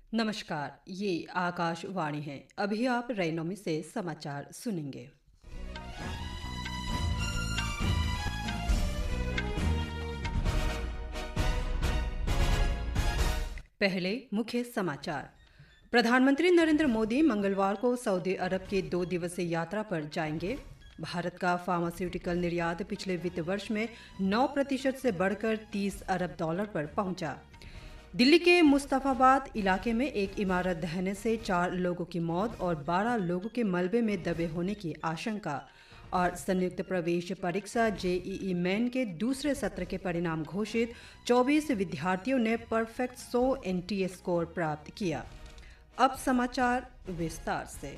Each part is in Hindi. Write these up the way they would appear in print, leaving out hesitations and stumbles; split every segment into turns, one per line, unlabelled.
नमस्कार, ये आकाशवाणी है। अभी आप रैनोमी से समाचार सुनेंगे। पहले मुख्य समाचार। प्रधानमंत्री नरेंद्र मोदी मंगलवार को सऊदी अरब की 2 दिवसीय यात्रा पर जाएंगे। भारत का फार्मास्यूटिकल निर्यात पिछले वित्त वर्ष में 9% से बढ़कर $30 अरब पर पहुंचा। दिल्ली के मुस्तफाबाद इलाके में एक इमारत ढहने से 4 लोगों की मौत और 12 लोगों के मलबे में दबे होने की आशंका। और संयुक्त प्रवेश परीक्षा जेईई मेन के दूसरे सत्र के परिणाम घोषित। 24 विद्यार्थियों ने परफेक्ट 100 एनटीए स्कोर प्राप्त किया। अब समाचार विस्तार से।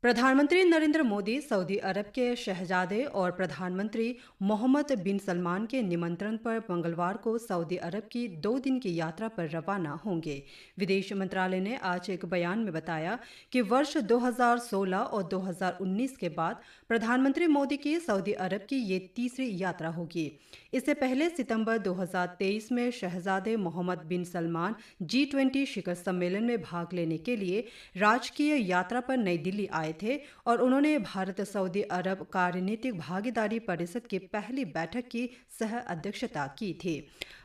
प्रधानमंत्री नरेंद्र मोदी सऊदी अरब के शहजादे और प्रधानमंत्री मोहम्मद बिन सलमान के निमंत्रण पर मंगलवार को सऊदी अरब की 2 दिन की यात्रा पर रवाना होंगे। विदेश मंत्रालय ने आज एक बयान में बताया कि वर्ष 2016 और 2019 के बाद प्रधानमंत्री मोदी की सऊदी अरब की ये तीसरी यात्रा होगी। इससे पहले सितंबर 2023 में शहजादे मोहम्मद बिन सलमान G20 शिखर सम्मेलन में भाग लेने के लिए राजकीय यात्रा पर नई दिल्ली आए थे और उन्होंने भारत सऊदी अरब कार्यनीतिक भागीदारी परिषद की पहली बैठक की सह अध्यक्षता की थी।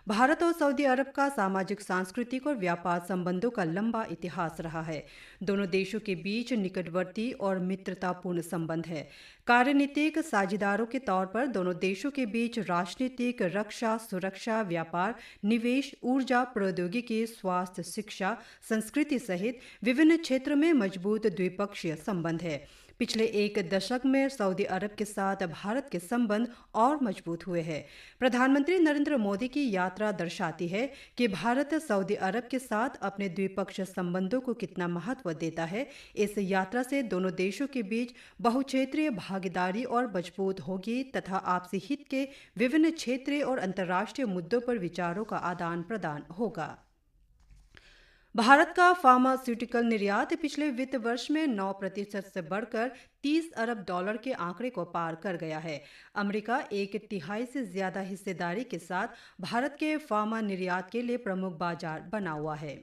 भारत और सऊदी अरब का सामाजिक, सांस्कृतिक और व्यापार संबंधों का लंबा इतिहास रहा है। दोनों देशों के बीच निकटवर्ती और मित्रतापूर्ण संबंध है। कार्यनीतिक साझेदारों के तौर पर दोनों देशों के बीच राजनीतिक, रक्षा, सुरक्षा, व्यापार, निवेश, ऊर्जा, प्रौद्योगिकी, स्वास्थ्य, शिक्षा, संस्कृति सहित विभिन्न क्षेत्रों में मजबूत द्विपक्षीय संबंध है। पिछले एक दशक में सऊदी अरब के साथ भारत के संबंध और मजबूत हुए हैं। प्रधानमंत्री नरेंद्र मोदी की यात्रा दर्शाती है कि भारत सऊदी अरब के साथ अपने द्विपक्षीय संबंधों को कितना महत्व देता है। इस यात्रा से दोनों देशों के बीच बहुक्षेत्रीय भागीदारी और मजबूत होगी तथा आपसी हित के विभिन्न क्षेत्रीय और अंतर्राष्ट्रीय मुद्दों पर विचारों का आदान प्रदान होगा। भारत का फार्मास्यूटिकल निर्यात पिछले वित्त वर्ष में 9% से बढ़कर $30 अरब के आंकड़े को पार कर गया है। अमेरिका 1/3 से ज्यादा हिस्सेदारी के साथ भारत के फार्मा निर्यात के लिए प्रमुख बाजार बना हुआ है।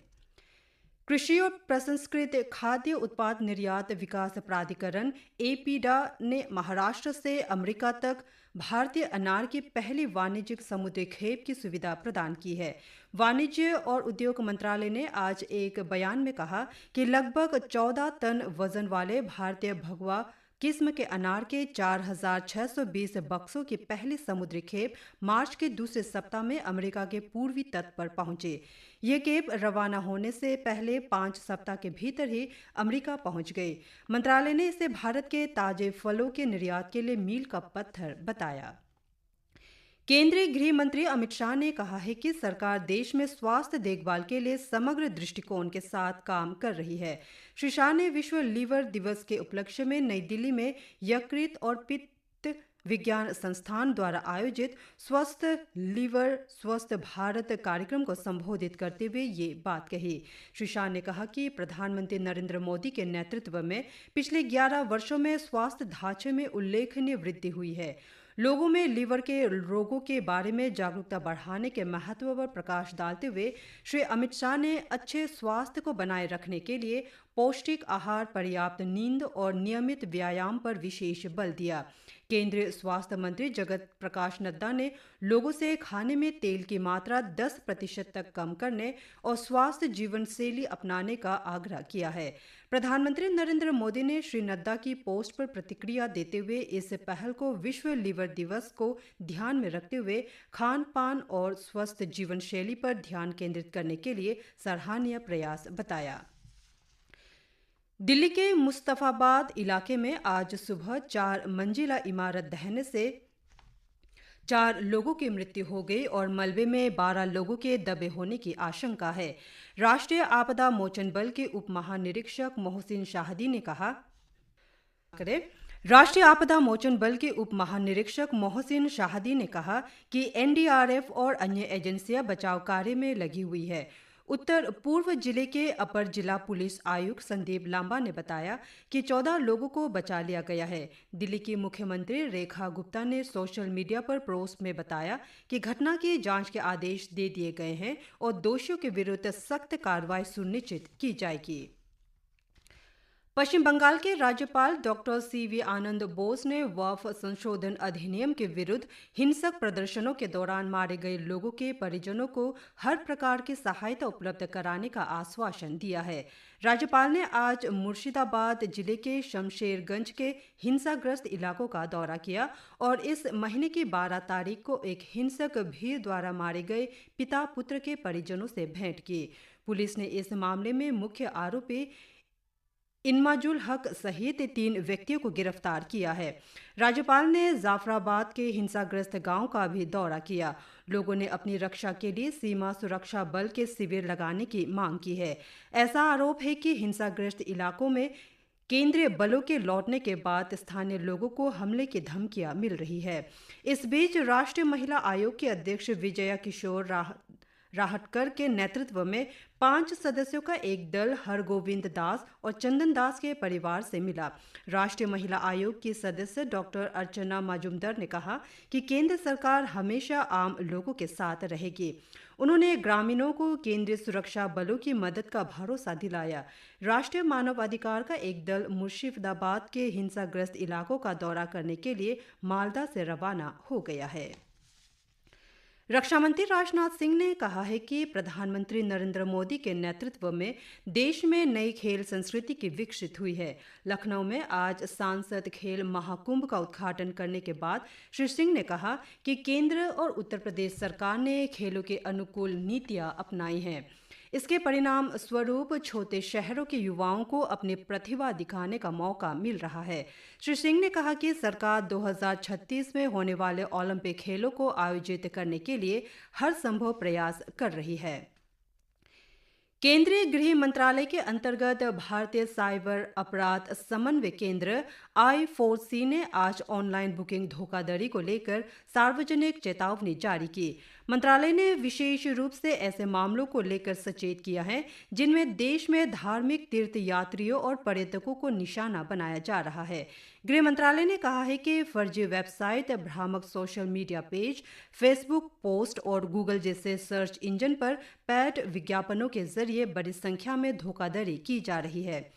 कृषि और प्रसंस्कृत खाद्य उत्पाद निर्यात विकास प्राधिकरण एपीडा ने महाराष्ट्र से अमेरिका तक भारतीय अनार की पहली वाणिज्यिक समुद्री खेप की सुविधा प्रदान की है। वाणिज्य और उद्योग मंत्रालय ने आज एक बयान में कहा कि लगभग 14 टन वजन वाले भारतीय भगवा किस्म के अनार के 4,620 बक्सों की पहली समुद्री खेप मार्च के दूसरे सप्ताह में अमेरिका के पूर्वी तट पर पहुंचे। ये खेप रवाना होने से पहले 5 सप्ताह के भीतर ही अमेरिका पहुंच गई। मंत्रालय ने इसे भारत के ताजे फलों के निर्यात के लिए मील का पत्थर बताया। केंद्रीय गृह मंत्री अमित शाह ने कहा है कि सरकार देश में स्वास्थ्य देखभाल के लिए समग्र दृष्टिकोण के साथ काम कर रही है। श्री शाह ने विश्व लीवर दिवस के उपलक्ष्य में नई दिल्ली में यकृत और पित्त विज्ञान संस्थान द्वारा आयोजित स्वस्थ लीवर स्वस्थ भारत कार्यक्रम को संबोधित करते हुए ये बात कही। श्री शाह ने कहा कि प्रधानमंत्री नरेंद्र मोदी के नेतृत्व में पिछले 11 वर्षों में स्वास्थ्य ढांचे में उल्लेखनीय वृद्धि हुई है। लोगों में लीवर के रोगों के बारे में जागरूकता बढ़ाने के महत्व पर प्रकाश डालते हुए श्री अमित शाह ने अच्छे स्वास्थ्य को बनाए रखने के लिए पौष्टिक आहार, पर्याप्त नींद और नियमित व्यायाम पर विशेष बल दिया। केंद्रीय स्वास्थ्य मंत्री जगत प्रकाश नड्डा ने लोगों से खाने में तेल की मात्रा 10% तक कम करने और स्वास्थ्य जीवन शैली अपनाने का आग्रह किया है। प्रधानमंत्री नरेंद्र मोदी ने श्री नड्डा की पोस्ट पर प्रतिक्रिया देते हुए इस पहल को विश्व लीवर दिवस को ध्यान में रखते हुए खान पान और स्वस्थ जीवन शैली पर ध्यान केंद्रित करने के लिए सराहनीय प्रयास बताया। दिल्ली के मुस्तफाबाद इलाके में आज सुबह 4 मंजिला इमारत ढहने से 4 लोगों की मृत्यु हो गई और मलबे में 12 लोगों के दबे होने की आशंका है। राष्ट्रीय आपदा मोचन बल के उप महानिरीक्षक मोहसिन शाहदी ने कहा राष्ट्रीय आपदा मोचन बल के उप महानिरीक्षक मोहसिन शाहदी ने कहा कि एनडीआरएफ और अन्य एजेंसियां बचाव कार्य में लगी हुई है। उत्तर पूर्व जिले के अपर जिला पुलिस आयुक्त संदीप लांबा ने बताया कि 14 लोगों को बचा लिया गया है। दिल्ली की मुख्यमंत्री रेखा गुप्ता ने सोशल मीडिया पर पोस्ट में बताया कि घटना की जांच के आदेश दे दिए गए हैं और दोषियों के विरुद्ध सख्त कार्रवाई सुनिश्चित की जाएगी। पश्चिम बंगाल के राज्यपाल डॉक्टर सीवी आनंद बोस ने वक्फ संशोधन अधिनियम के विरुद्ध हिंसक प्रदर्शनों के दौरान मारे गए लोगों के परिजनों को हर प्रकार की सहायता उपलब्ध कराने का आश्वासन दिया है। राज्यपाल ने आज मुर्शिदाबाद जिले के शमशेरगंज के हिंसाग्रस्त इलाकों का दौरा किया और इस महीने की 12 तारीख को एक हिंसक भीड़ द्वारा मारे गए पिता पुत्र के परिजनों से भेंट की। पुलिस ने इस मामले में मुख्य आरोपी इन्माजुल हक सहित 3 व्यक्तियों को गिरफ्तार किया है। राज्यपाल ने जाफराबाद के हिंसाग्रस्त गांव का भी दौरा किया। लोगों ने अपनी रक्षा के लिए सीमा सुरक्षा बल के शिविर लगाने की मांग की है। ऐसा आरोप है कि हिंसाग्रस्त इलाकों में केंद्रीय बलों के लौटने के बाद स्थानीय लोगों को हमले की धमकियां मिल रही है। इस बीच राष्ट्रीय महिला आयोग की अध्यक्ष विजया किशोर राहटकर के नेतृत्व में 5 सदस्यों का एक दल हरगोविंद दास और चंदन दास के परिवार से मिला। राष्ट्रीय महिला आयोग की सदस्य डॉक्टर अर्चना मजुमदार ने कहा कि केंद्र सरकार हमेशा आम लोगों के साथ रहेगी। उन्होंने ग्रामीणों को केंद्रीय सुरक्षा बलों की मदद का भरोसा दिलाया। राष्ट्रीय मानव अधिकार का एक दल मुर्शिदाबाद के हिंसाग्रस्त इलाकों का दौरा करने के लिए मालदा से रवाना हो गया है। रक्षा मंत्री राजनाथ सिंह ने कहा है कि प्रधानमंत्री नरेंद्र मोदी के नेतृत्व में देश में नई खेल संस्कृति की विकसित हुई है। लखनऊ में आज सांसद खेल महाकुंभ का उद्घाटन करने के बाद श्री सिंह ने कहा कि केंद्र और उत्तर प्रदेश सरकार ने खेलों के अनुकूल नीतियां अपनाई हैं। इसके परिणाम स्वरूप छोटे शहरों के युवाओं को अपनी प्रतिभा दिखाने का मौका मिल रहा है। श्री सिंह ने कहा कि सरकार 2036 में होने वाले ओलंपिक खेलों को आयोजित करने के लिए हर संभव प्रयास कर रही है। केंद्रीय गृह मंत्रालय के अंतर्गत भारतीय साइबर अपराध समन्वय केंद्र I4C ने आज ऑनलाइन बुकिंग धोखाधड़ी को लेकर सार्वजनिक चेतावनी जारी की। मंत्रालय ने विशेष रूप से ऐसे मामलों को लेकर सचेत किया है जिनमें देश में धार्मिक तीर्थ यात्रियों और पर्यटकों को निशाना बनाया जा रहा है। गृह मंत्रालय ने कहा है कि फर्जी वेबसाइट, भ्रामक social media page, Facebook post और गूगल जैसे सर्च इंजन पर पेड विज्ञापनों के जरिए बड़ी संख्या में धोखाधड़ी की जा रही है।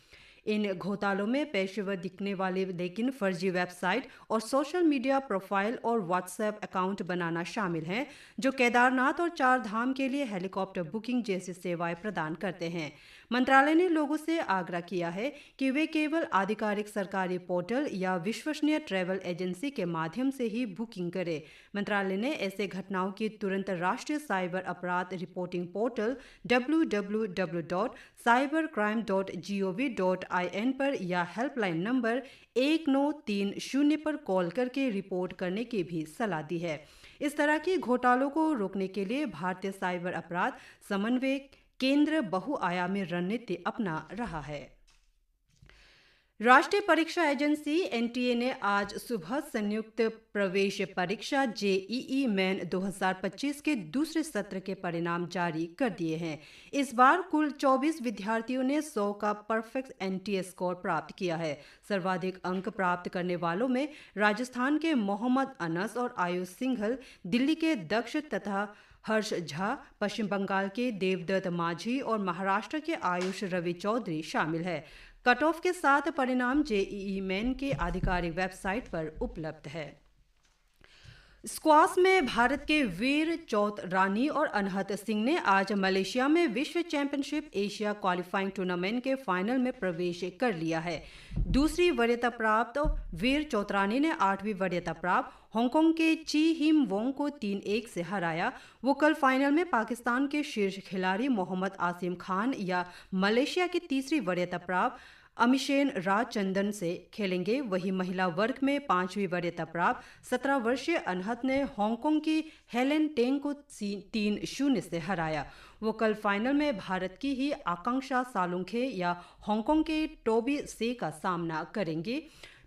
इन घोटालों में पेशेवर दिखने वाले लेकिन फर्जी वेबसाइट और सोशल मीडिया प्रोफाइल और व्हाट्सएप अकाउंट बनाना शामिल है, जो केदारनाथ और 4 धाम के लिए हेलीकॉप्टर बुकिंग जैसी सेवाएं प्रदान करते हैं। मंत्रालय ने लोगों से आग्रह किया है कि वे केवल आधिकारिक सरकारी पोर्टल या विश्वसनीय ट्रैवल एजेंसी के माध्यम से ही बुकिंग करें। मंत्रालय ने ऐसे घटनाओं की तुरंत राष्ट्रीय साइबर अपराध रिपोर्टिंग पोर्टल www.cybercrime.gov.in पर या हेल्पलाइन नंबर 1930 पर कॉल करके रिपोर्ट करने की भी सलाह दी है। इस तरह के घोटालों को रोकने के लिए भारतीय साइबर अपराध समन्वय केंद्र बहुआयामी रणनीति अपना रहा है। राष्ट्रीय परीक्षा एजेंसी NTA ने आज सुबह संयुक्त प्रवेश परीक्षा JEE मेन 2025 के दूसरे सत्र के परिणाम जारी कर दिए हैं। इस बार कुल 24 विद्यार्थियों ने 100 का परफेक्ट NTA स्कोर प्राप्त किया है। सर्वाधिक अंक प्राप्त करने वालों में राजस्थान के मोहम्मद अनस और आयुष सिंघल, दिल्ली के दक्ष तथा हर्ष झा, पश्चिम बंगाल के देवदत्त माझी और महाराष्ट्र के आयुष रवि चौधरी शामिल है। कट ऑफ के साथ परिणाम JEE मेन के आधिकारिक वेबसाइट पर उपलब्ध है। स्क्वाश में भारत के वीर चौतरानी और अनहत सिंह ने आज मलेशिया में विश्व चैंपियनशिप एशिया क्वालिफाइंग टूर्नामेंट के फाइनल में प्रवेश कर लिया है। दूसरी वरीयता प्राप्त वीर चौतरानी ने 8वीं वरीयता प्राप्त हांगकांग के ची हिम वोंग को 3-1 से हराया। वो कल फाइनल में पाकिस्तान के शीर्ष खिलाड़ी मोहम्मद आसिम खान या मलेशिया की तीसरी वरीयता प्राप्त अमिशेन राजचंदन से खेलेंगे। वही महिला वर्ग में 5वीं वरीयता प्राप्त 17 वर्षीय अनहत ने हांगकांग की हेलेन टेंग को 3-0 से हराया। वो कल फाइनल में भारत की ही आकांक्षा सालुंखे या हांगकांग के टोबी से का सामना करेंगे।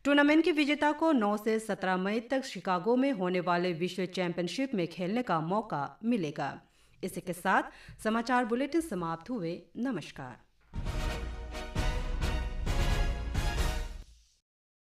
टूर्नामेंट के विजेता को 9 से 17 मई तक शिकागो में होने वाले विश्व चैंपियनशिप में खेलने का मौका मिलेगा। इसी के साथ समाचार बुलेटिन समाप्त हुए। नमस्कार।